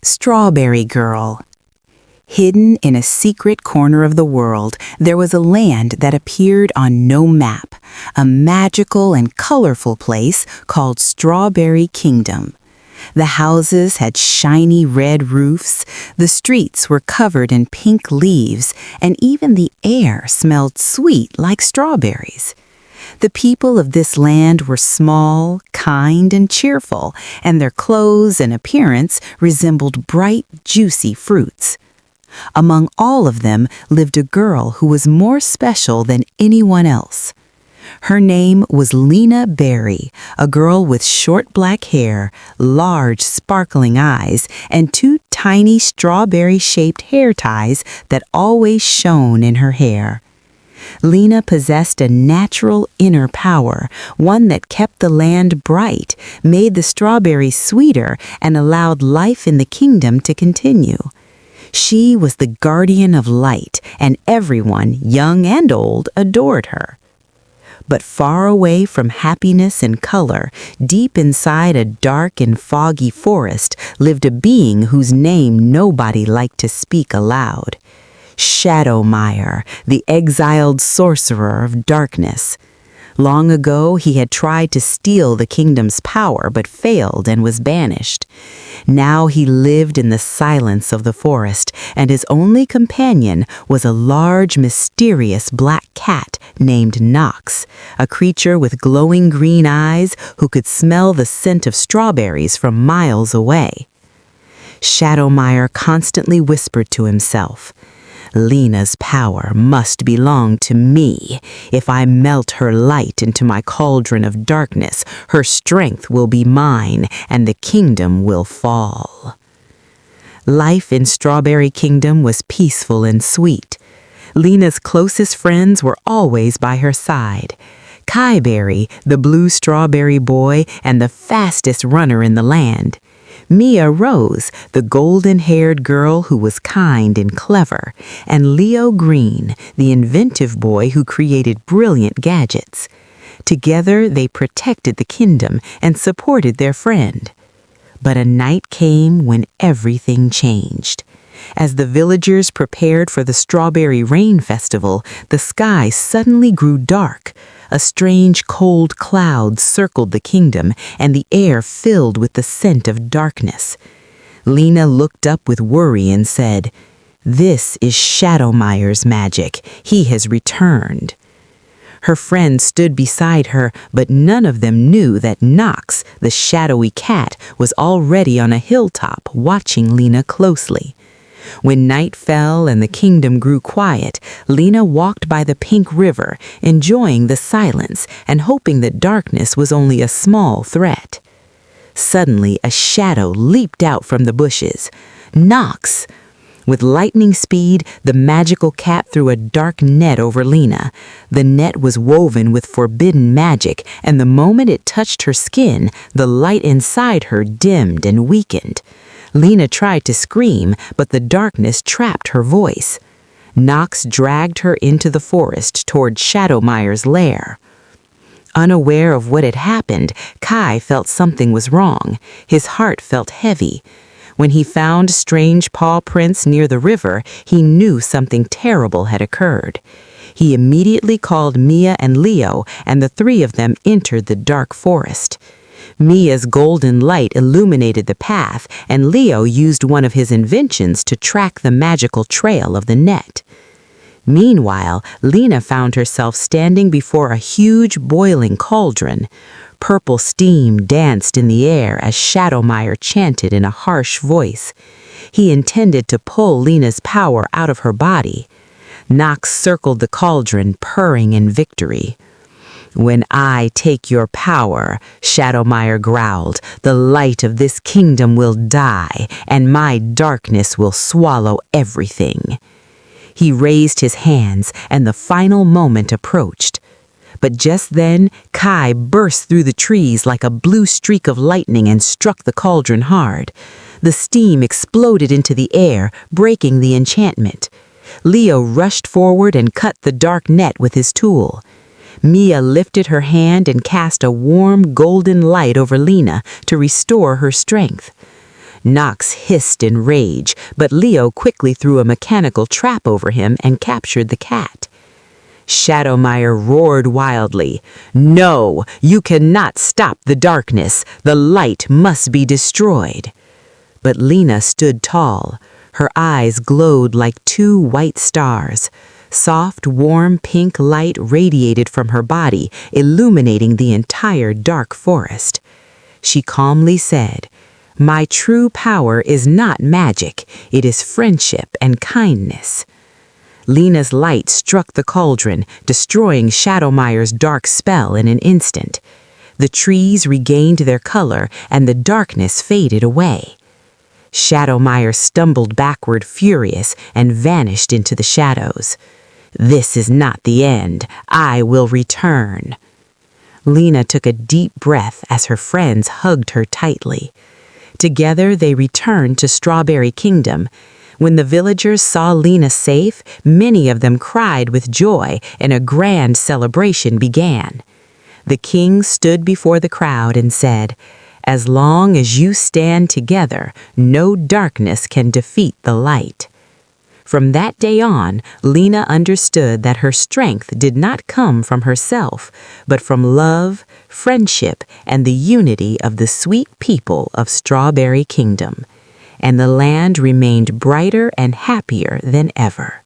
Strawberry Girl. Hidden in a secret corner of the world, there was a land that appeared on no map, a magical and colorful place called Strawberry Kingdom. The houses had shiny red roofs, the streets were covered in pink leaves, and even the air smelled sweet like strawberries. The people of this land were small, kind, and cheerful, and their clothes and appearance resembled bright, juicy fruits. Among all of them lived a girl who was more special than anyone else. Her name was Lena Berry, a girl with short black hair, large sparkling eyes, and two tiny strawberry-shaped hair ties that always shone in her hair. Lena possessed a natural inner power, one that kept the land bright, made the strawberries sweeter, and allowed life in the kingdom to continue. She was the guardian of light, and everyone, young and old, adored her. But far away from happiness and color, deep inside a dark and foggy forest, lived a being whose name nobody liked to speak aloud. Shadowmire, the exiled sorcerer of darkness. Long ago, he had tried to steal the kingdom's power, but failed and was banished. Now he lived in the silence of the forest, and his only companion was a large, mysterious black cat named Nox, a creature with glowing green eyes who could smell the scent of strawberries from miles away. Shadowmire constantly whispered to himself, "Lena's power must belong to me. If I melt her light into my cauldron of darkness, her strength will be mine, and the kingdom will fall." Life in Strawberry Kingdom was peaceful and sweet. Lena's closest friends were always by her side. Kaiberry, the blue strawberry boy and the fastest runner in the land. Mia Rose, the golden-haired girl who was kind and clever, and Leo Green, the inventive boy who created brilliant gadgets. Together, they protected the kingdom and supported their friend. But a night came when everything changed. As the villagers prepared for the Strawberry Rain Festival, the sky suddenly grew dark. A strange cold cloud circled the kingdom, and the air filled with the scent of darkness. Lena looked up with worry and said, "This is Shadowmire's magic. He has returned." Her friends stood beside her, but none of them knew that Nox, the shadowy cat, was already on a hilltop watching Lena closely. When night fell and the kingdom grew quiet, Lena walked by the pink river, enjoying the silence and hoping that darkness was only a small threat. Suddenly, a shadow leaped out from the bushes. Nox! With lightning speed, the magical cat threw a dark net over Lena. The net was woven with forbidden magic, and the moment it touched her skin, the light inside her dimmed and weakened. Lena tried to scream, but the darkness trapped her voice. Nox dragged her into the forest toward Shadowmire's lair. Unaware of what had happened, Kai felt something was wrong. His heart felt heavy. When he found strange paw prints near the river, he knew something terrible had occurred. He immediately called Mia and Leo, and the three of them entered the dark forest. Mia's golden light illuminated the path, and Leo used one of his inventions to track the magical trail of the net. Meanwhile, Lena found herself standing before a huge boiling cauldron. Purple steam danced in the air as Shadowmire chanted in a harsh voice. He intended to pull Lena's power out of her body. Nox circled the cauldron, purring in victory. "When I take your power," Shadowmire growled, "the light of this kingdom will die, and my darkness will swallow everything." He raised his hands, and the final moment approached. But just then, Kai burst through the trees like a blue streak of lightning and struck the cauldron hard. The steam exploded into the air, breaking the enchantment. Leo rushed forward and cut the dark net with his tool. Mia lifted her hand and cast a warm golden light over Lena to restore her strength. Knox hissed in rage, but Leo quickly threw a mechanical trap over him and captured the cat. Shadowmire roared wildly, "No, you cannot stop the darkness. The light must be destroyed." But Lena stood tall. Her eyes glowed like two white stars. Soft, warm pink light radiated from her body, illuminating the entire dark forest. She calmly said, "My true power is not magic. It is friendship and kindness." Lena's light struck the cauldron, destroying Shadowmire's dark spell in an instant. The trees regained their color, and the darkness faded away. Shadowmire stumbled backward furious and vanished into the shadows. "This is not the end. I will return." Lena took a deep breath as her friends hugged her tightly. Together they returned to Strawberry Kingdom. When the villagers saw Lena safe, many of them cried with joy, and a grand celebration began. The king stood before the crowd and said, "As long as you stand together, no darkness can defeat the light." From that day on, Lena understood that her strength did not come from herself, but from love, friendship, and the unity of the sweet people of Strawberry Kingdom. And the land remained brighter and happier than ever.